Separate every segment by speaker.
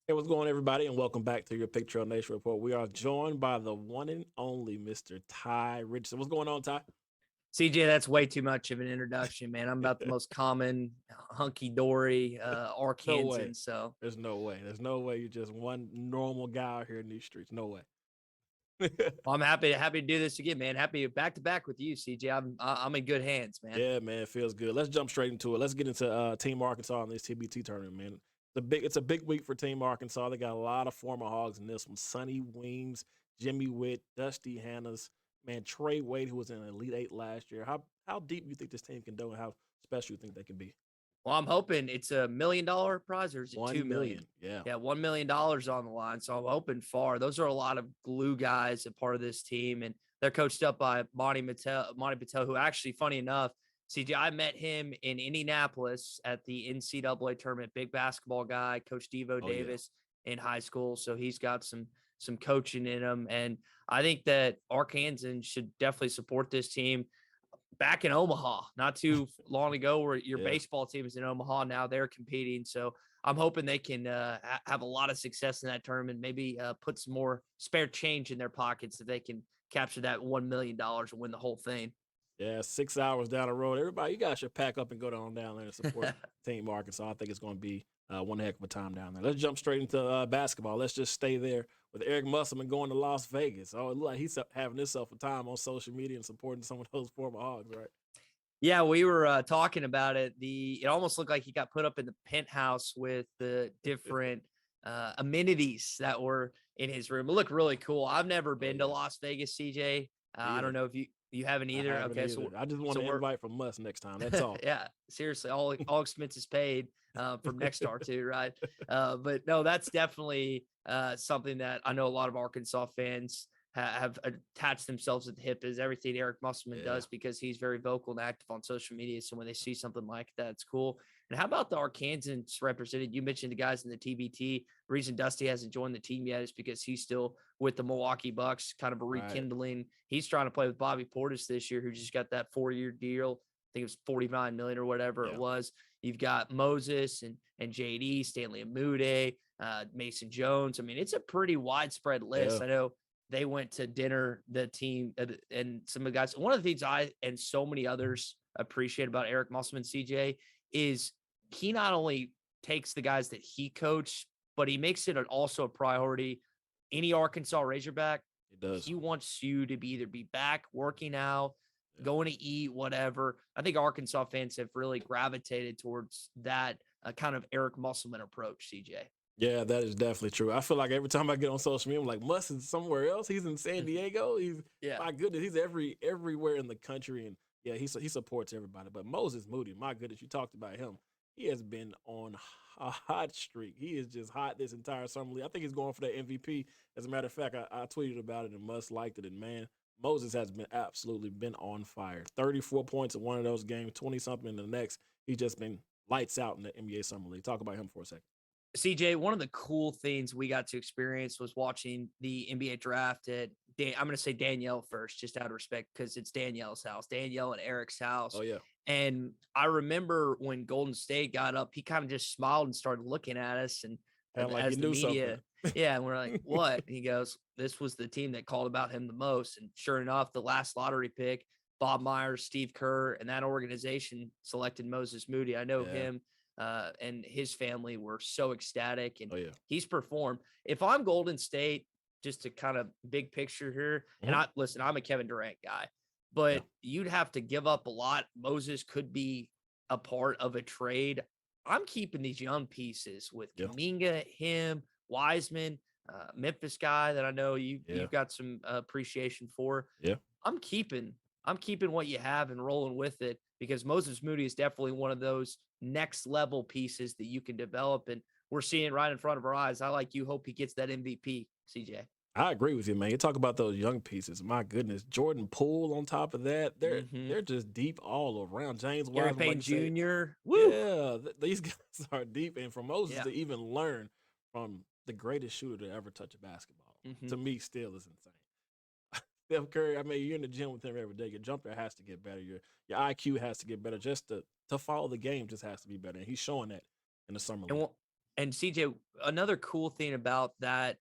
Speaker 1: Hey, what's going on, everybody, and welcome back to your Pick Trail Nation Report. We are joined by the one and only Mr. Tye Richardson. What's going on, Ty?
Speaker 2: CJ, that's way too much of an introduction, man. I'm about the most common hunky dory
Speaker 1: No way.
Speaker 2: Arkansan. So
Speaker 1: There's no way. There's no way you're just one normal guy out here in these streets. No way.
Speaker 2: I'm happy to do this again, man. Happy back to back with you, CJ. I'm in good hands, man.
Speaker 1: Yeah, man, it feels good. Let's jump straight into it. Let's get into Team Arkansas in this TBT tournament, man. It's a big week for Team Arkansas. They got a lot of former Hogs in this one. Sonny Weems, Jimmy Witt, Dusty Hannahs, man, Trey Wade, who was in the Elite Eight last year. How deep you think this team can go, and how special you think they can be?
Speaker 2: Well, I'm hoping it's $1 million prize, or is it 2 million?
Speaker 1: Yeah.
Speaker 2: Yeah, $1 million on the line. So I'm hoping far. Those are a lot of glue guys, a part of this team, and they're coached up by Monty Patel, who actually, funny enough, CJ, I met him in Indianapolis at the NCAA tournament. Big basketball guy, Coach Devo
Speaker 1: Oh yeah.
Speaker 2: Davis in high school, so he's got some coaching in him, and I think that Arkansans should definitely support this team back in Omaha not too long ago, where your
Speaker 1: Yeah.
Speaker 2: baseball team is in Omaha. Now they're competing. So I'm hoping they can have a lot of success in that tournament, maybe put some more spare change in their pockets so they can capture that $1 million and win the whole thing.
Speaker 1: Yeah, 6 hours down the road. Everybody, you guys should pack up and go down there and support Team Arkansas. I think it's going to be one heck of a time down there. Let's jump straight into basketball. Let's just stay there with Eric Musselman going to Las Vegas. Oh, it looks like he's having himself a time on social media and supporting some of those former Hogs, right?
Speaker 2: Yeah, we were talking about it. It almost looked like he got put up in the penthouse with the different amenities that were in his room. It looked really cool. I've never been to Las Vegas, CJ. I don't know if you haven't either.
Speaker 1: Okay,
Speaker 2: so
Speaker 1: I just want
Speaker 2: so
Speaker 1: an invite from Muss next time. That's all.
Speaker 2: yeah, seriously, all expenses paid from next star too, right? But no, that's definitely something that I know a lot of Arkansas fans have attached themselves at the hip, is everything Eric Musselman does, because he's very vocal and active on social media. So when they see something like that, it's cool. And how about the Arkansans represented? You mentioned the guys in the TBT. The reason Dusty hasn't joined the team yet is because he's still with the Milwaukee Bucks, kind of a rekindling. Right. He's trying to play with Bobby Portis this year, who just got that 4-year deal. I think it was 49 million or whatever it was. You've got Moses and JD, Stanley and Moody, Mason Jones. I mean, it's a pretty widespread list. I know they went to dinner, the team, and some of the guys. One of the things I and so many others appreciate about Eric Musselman, CJ, is he not only takes the guys that he coached, but he makes it also a priority. Any Arkansas Razorback, he wants you to either be back working out, going to eat, whatever. I think Arkansas fans have really gravitated towards that kind of Eric Musselman approach, CJ.
Speaker 1: Yeah, that is definitely true. I feel like every time I get on social media, I'm like, Muss is somewhere else. He's in San Diego. My goodness, he's everywhere in the country, and he supports everybody. But Moses Moody, my goodness, you talked about him. He has been on a hot streak. He is just hot this entire summer league. I think he's going for that MVP. As a matter of fact, I tweeted about it and Muss liked it. And man, Moses has absolutely been on fire. 34 points in one of those games, 20 something in the next. He's just been lights out in the NBA summer league. Talk about him for a second.
Speaker 2: CJ, one of the cool things we got to experience was watching the NBA draft at I'm going to say Danielle first, just out of respect, because it's Danielle's house, Danielle and Eric's house.
Speaker 1: Oh, yeah.
Speaker 2: And I remember when Golden State got up, he kind of just smiled and started looking at us. And
Speaker 1: like
Speaker 2: as
Speaker 1: the
Speaker 2: media, and we're like, what? He goes, this was the team that called about him the most. And sure enough, the last lottery pick, Bob Myers, Steve Kerr, and that organization selected Moses Moody. I know him. And his family were so ecstatic, and he's performed. If I'm Golden State, just to kind of big picture here, and I'm a Kevin Durant guy, but you'd have to give up a lot. Moses could be a part of a trade. I'm keeping these young pieces with Kuminga, him, Wiseman, Memphis guy that I know you've got some appreciation for.
Speaker 1: Yeah,
Speaker 2: I'm keeping what you have and rolling with it, because Moses Moody is definitely one of those next level pieces that you can develop. And we're seeing right in front of our eyes. I hope he gets that MVP, CJ.
Speaker 1: I agree with you, man. You talk about those young pieces. My goodness, Jordan Poole on top of that. They're just deep all around. James
Speaker 2: Gary Payne Jr.
Speaker 1: Woo. Yeah, these guys are deep. And for Moses to even learn from the greatest shooter to ever touch a basketball, to me, still is insane. Steph Curry, I mean, you're in the gym with him every day. Your jumper has to get better. Your IQ has to get better. Just to follow the game just has to be better. And he's showing that in the summer league.
Speaker 2: And CJ, another cool thing about that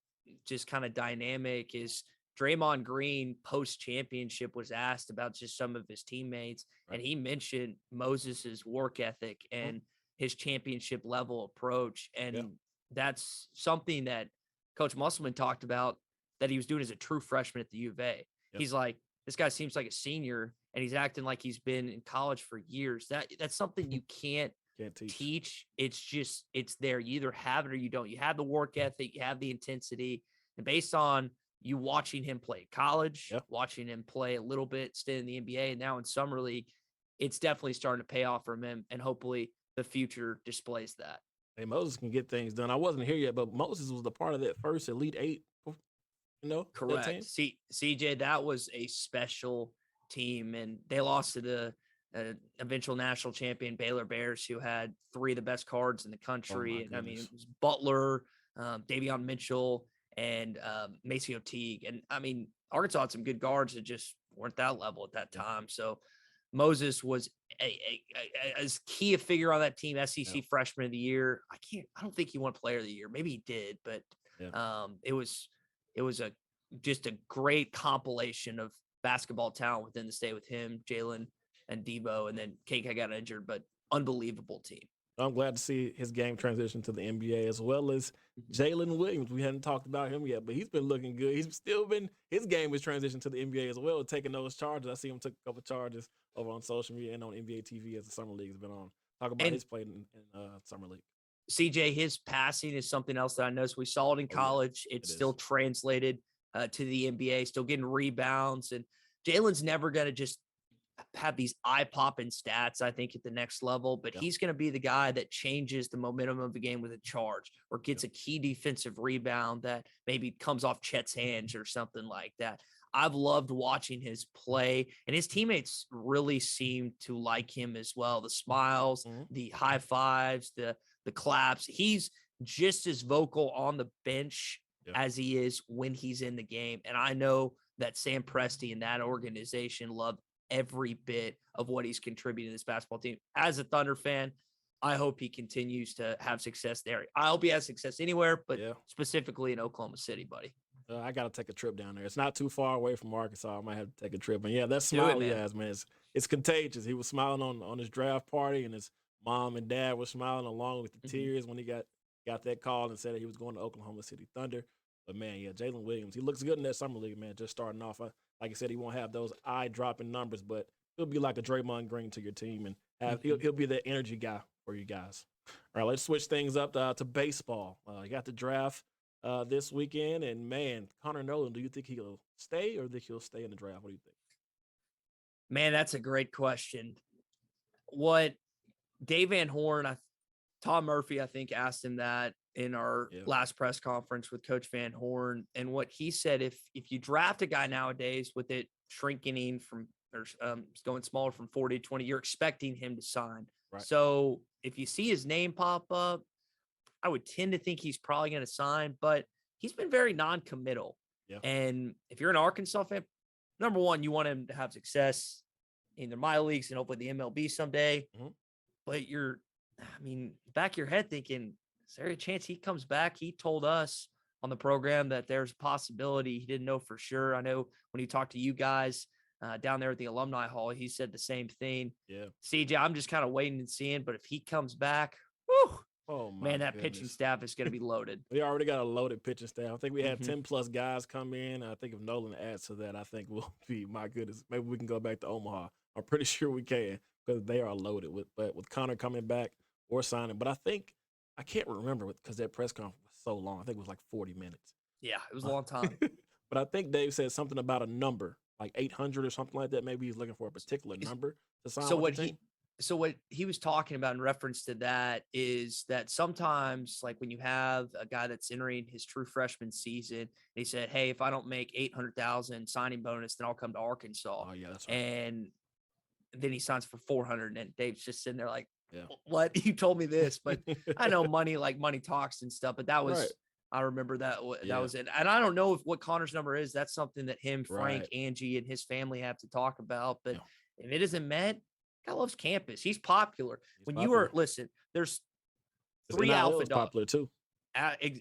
Speaker 2: just kind of dynamic is Draymond Green post championship was asked about just some of his teammates, and he mentioned Moses's work ethic and his championship level approach. And that's something that Coach Musselman talked about that he was doing as a true freshman at the U of A. He's like, this guy seems like a senior and he's acting like he's been in college for years. That's something you can't teach. It's just, it's there. You either have it or you don't. You have the work ethic, you have the intensity, and based on you watching him play college, watching him play a little bit, stay in the NBA, and now in summer league, it's definitely starting to pay off from him. And hopefully the future displays that.
Speaker 1: Hey, Moses can get things done. I wasn't here yet, but Moses was the part of that first Elite Eight,
Speaker 2: Correct. CJ, that was a special team, and they lost to the eventual national champion Baylor Bears, who had three of the best cards in the country. And I mean, it was Butler, Davion Mitchell, and Maceo Teague. And I mean, Arkansas had some good guards that just weren't that level at that time. So Moses was as key a figure on that team, SEC freshman of the year. I don't think he won player of the year. Maybe he did, but it was just a great compilation of basketball talent within the state with him, Jalen, and Debo, and then KK got injured, but unbelievable team.
Speaker 1: I'm glad to see his game transition to the NBA, as well as Jalen Williams. We hadn't talked about him yet, but he's been looking good. His game has transitioned to the NBA as well, taking those charges. I see him took a couple charges over on social media and on NBA TV as the summer league has been on. Talk about his play in summer league.
Speaker 2: CJ, his passing is something else that I noticed. We saw it in college. It's still translated to the NBA, still getting rebounds. And Jalen's never going to just have these eye-popping stats, I think, at the next level, but he's going to be the guy that changes the momentum of the game with a charge or gets a key defensive rebound that maybe comes off Chet's hands or something like that. I've loved watching his play, and his teammates really seem to like him as well. The smiles, the high fives, the claps. He's just as vocal on the bench as he is when he's in the game. And I know that Sam Presti and that organization love every bit of what he's contributing to this basketball team. As a Thunder fan, I hope he continues to have success there. I hope he has success anywhere, but specifically in Oklahoma City, buddy.
Speaker 1: I got to take a trip down there. It's not too far away from Arkansas. I might have to take a trip. And that smile he has, man, it's contagious. He was smiling on his draft party, and his mom and dad were smiling along with the tears when he got that call and said that he was going to Oklahoma City Thunder. But, man, Jalen Williams, he looks good in that summer league, man, just starting off. Like I said, he won't have those eye-dropping numbers, but he'll be like a Draymond Green to your team, and he'll be the energy guy for you guys. All right, let's switch things up to baseball. You got the draft this weekend, and, man, Connor Nolan, do you think he'll stay or think he'll stay in the draft? What do you think?
Speaker 2: Man, that's a great question. What Dave Van Horn, Tom Murphy, I think, asked him that in our last press conference with Coach Van Horn. And what he said, if you draft a guy nowadays with it shrinking from or going smaller from 40 to 20, you're expecting him to sign. Right. So if you see his name pop up, I would tend to think he's probably going to sign, but he's been very non-committal. Yeah. And if you're an Arkansas fan, number one, you want him to have success in the minor leagues and hopefully the MLB someday. But back of your head thinking, is there a chance he comes back? He told us on the program that there's a possibility. He didn't know for sure. I know when he talked to you guys down there at the alumni hall, he said the same thing. Yeah. CJ, I'm just kind of waiting and seeing, but if he comes back, that pitching staff is going to be loaded.
Speaker 1: We already got a loaded pitching staff. I think we had 10 plus guys come in. I think if Nolan adds to that, I think we'll be, my goodness, maybe we can go back to Omaha. I'm pretty sure we can because they are loaded with Connor coming back or signing. But I can't remember because that press conference was so long. I think it was like 40 minutes.
Speaker 2: Yeah, it was a long time.
Speaker 1: But I think Dave said something about a number, like 800 or something like that. Maybe he's looking for a particular number to sign with the team.
Speaker 2: So what he was talking about in reference to that is that sometimes, like when you have a guy that's entering his true freshman season, and he said, "Hey, if I don't make 800,000 signing bonus, then I'll come to Arkansas."
Speaker 1: Oh yeah, that's right.
Speaker 2: And then he signs for 400, and Dave's just sitting there like, "What? You told me this?" But I know money talks and stuff. But that was, right. I remember that was it. And I don't know what Connor's number is. That's something that him, Frank, Angie, and his family have to talk about. But if it isn't met, guy loves campus. He's popular. There's 3 alpha dogs.
Speaker 1: Popular too.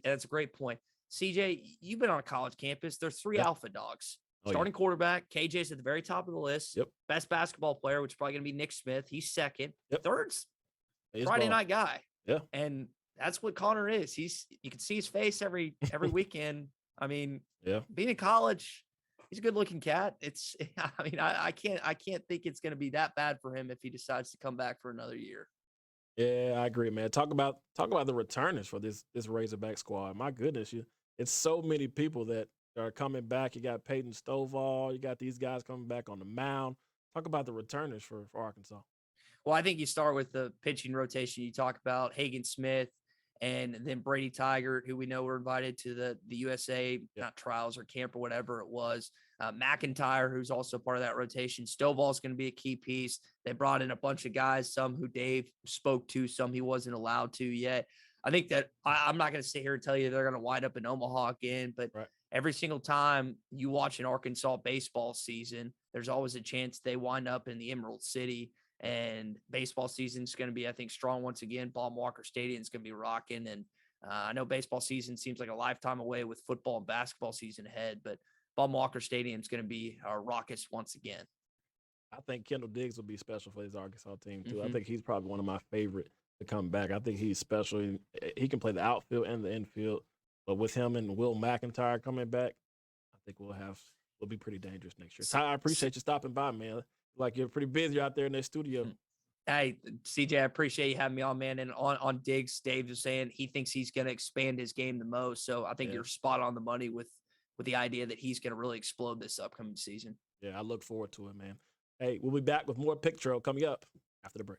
Speaker 2: That's a great point. CJ, you've been on a college campus. There's 3 alpha dogs. Starting quarterback, KJ's at the very top of the list.
Speaker 1: Yep.
Speaker 2: Best basketball player, which is probably going to be Nick Smith. He's second.
Speaker 1: Yep.
Speaker 2: Third's Friday night guy.
Speaker 1: Yeah.
Speaker 2: And that's what Connor is. You can see his face every weekend. I mean, being in college, he's a good looking cat. I can't think it's going to be that bad for him if he decides to come back for another year.
Speaker 1: Yeah, I agree, man. Talk about the returners for this Razorback squad. My goodness, it's so many people that are coming back. You got Peyton Stovall. You got these guys coming back on the mound. Talk about the returners for Arkansas.
Speaker 2: Well, I think you start with the pitching rotation. You talk about Hagen Smith and then Brady Tigert, who we know were invited to the USA, not trials or camp or whatever it was. McIntyre, who's also part of that rotation. Stovall's going to be a key piece. They brought in a bunch of guys, some who Dave spoke to, some he wasn't allowed to yet. I think that I'm not going to sit here and tell you they're going to wind up in Omaha again, but every single time you watch an Arkansas baseball season, there's always a chance they wind up in the Emerald City. And baseball season is going to be, I think, strong once again. Baum Walker Stadium is going to be rocking. And I know baseball season seems like a lifetime away with football and basketball season ahead, but Baum Walker Stadium is going to be raucous once again.
Speaker 1: I think Kendall Diggs will be special for his Arkansas team, too. I think he's probably one of my favorite to come back. I think he's special. He can play the outfield and the infield. But with him and Will McIntyre coming back, I think we'll be pretty dangerous next year. Ty, I appreciate you stopping by, man. Like, you're pretty busy out there in that studio.
Speaker 2: Hey, CJ, I appreciate you having me on, man. And on Diggs, Dave was saying he thinks he's going to expand his game the most. So I think you're spot on the money with the idea that he's going to really explode this upcoming season.
Speaker 1: Yeah, I look forward to it, man. Hey, we'll be back with more Pick Trail coming up after the break.